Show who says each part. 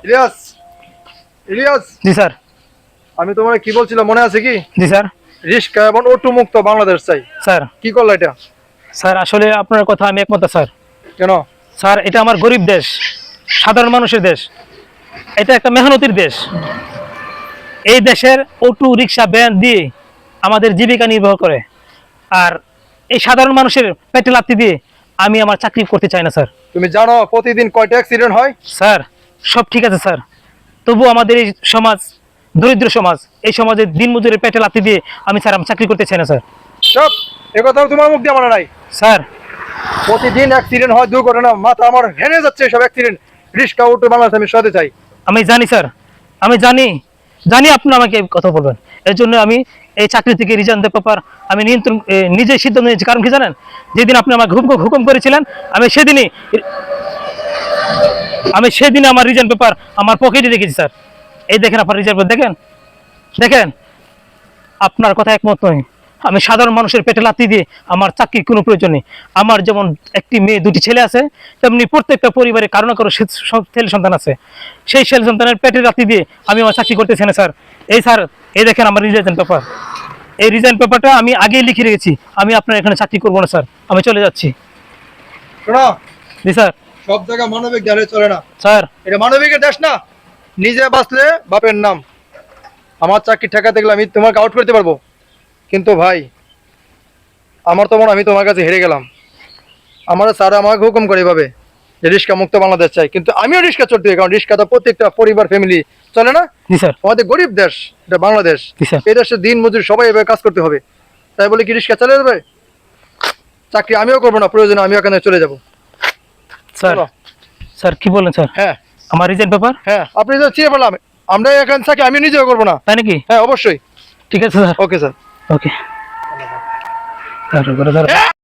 Speaker 1: ইলিয়াস, ইলিয়াস,
Speaker 2: জি sir.
Speaker 1: আমি তোমার কি বলছিলাম মনে আছে কি?
Speaker 2: জি স্যার।
Speaker 1: রিস্কা এবং অটো মুক্ত বাংলাদেশ চাই।
Speaker 2: স্যার,
Speaker 1: কি করলো এটা?
Speaker 2: স্যার আসলে আপনার কথা আমি একমত না, স্যার।
Speaker 1: কেন?
Speaker 2: স্যার, এটা আমার গরিব দেশ, সাধারণ মানুষের দেশ। এটা একটা মেহনতির দেশ। এই দেশের অটো রিক্সা ভ্যান দিয়ে আমাদের জীবিকা নির্বাহ করে। আর এই সাধারণ মানুষের পেটে লাথি দিয়ে আমি আমার চাকরি করতে চাই না, স্যার।
Speaker 1: তুমি জানো প্রতিদিন কয়টা অ্যাক্সিডেন্ট হয়?
Speaker 2: স্যার, সব ঠিক আছে স্যার, তবু আমাদের এই সমাজ দরিদ্র সমাজ, এই সমাজে দিনমজুরের পেটে লাথি দিয়ে আমি স্যার আমার চাকরি করতে চাই না, স্যার।
Speaker 1: সব এ কথাও তোমার মুখ দিয়ে মানা নাই।
Speaker 2: স্যার,
Speaker 1: প্রতিদিন অ্যাক্সিডেন্ট হয়, দুর্ঘটনা, মাথা আমার হেনে যাচ্ছে সব অ্যাক্সিডেন্ট। রিস্কা অটো বাংলাদেশ আমি সরাতে চাই।
Speaker 2: আমি জানি স্যার, আমি জানি জানি আপনি আমাকে এই কথা বলবেন। এর জন্য আমি এই চাকরি থেকে রিজাইন দেওয়ার ব্যাপার আমি নিয়ন্ত্রণ নিজেই সিদ্ধান্ত নিয়েছি। কারণ কি জানেন, যেদিন আপনি আমাকে হুকুম করেছিলেন, আমি সেদিনই আমার রিজাইন পেপার আমার পকেটে রেখেছি, স্যার। এই দেখেন আপনার রিজাইন পেপার, দেখেন দেখেন। আপনার কথা একমত নয়। আমি সাধারণ মানুষের পেটে লাথি দিয়ে আমার চাকরির কোনো প্রয়োজন নেই। আমার যেমন একটি মেয়ে, দুটি ছেলে আছে, তেমনি প্রত্যেকটা পরিবারে কারো না কারো ছেলে সন্তান আছে। সেই ছেলে সন্তানের পেটে লাথি দিয়ে আমি আমার চাকরি করতেছি না, স্যার। স্যার, এই দেখেন আমার রিজাইন পেপার। এই রিজাইন পেপারটা আমি আগেই লিখে রেখেছি। আমি আপনার এখানে চাকরি করবো না, স্যার। আমি চলে যাচ্ছি।
Speaker 1: শোনো,
Speaker 2: জি স্যার।
Speaker 1: সব জায়গায় মানবিক জ্ঞানে চলে না
Speaker 2: স্যার,
Speaker 1: এটা মানবিকের দেশ না। নিজে বাঁচলে বাপের নাম। আমার চাকরি ঠেকাতে গেলে আমি তোমাকে আউট করতে পারবো, কিন্তু ভাই আমার তো মনে হয় আমি তোমার কাছে হেরে গেলাম। আমার স্যার আমাকে হুকুম করে এভাবে যে রিস্কা মুক্ত বাংলাদেশ চাই, কিন্তু আমিও রিস্কা চলতে হবে, কারণ রিস্কা তো প্রত্যেকটা পরিবার ফ্যামিলি চলে না।
Speaker 2: জি স্যার।
Speaker 1: আমাদের গরিব দেশ এটা বাংলাদেশ।
Speaker 2: জি স্যার।
Speaker 1: এই দেশে দিন মজুর সবাই এভাবে কাজ করতে হবে, তাই বলে কি রিস্কা চলে যাবে? চাকরি আমিও করবো না, প্রয়োজনে আমিও এখানে চলে যাবো।
Speaker 2: স্যার,
Speaker 1: চলো।
Speaker 2: স্যার কি বলেন স্যার?
Speaker 1: হ্যাঁ,
Speaker 2: আমার রিজাইন পেপার?
Speaker 1: হ্যাঁ, আপনি তো চিনে ফেললাম। আমরা এখানে থাকি, আমি নিজেও করবো না।
Speaker 2: তাই নাকি?
Speaker 1: হ্যাঁ, অবশ্যই।
Speaker 2: ঠিক আছে স্যার।
Speaker 1: Okay sir.
Speaker 2: ওকে।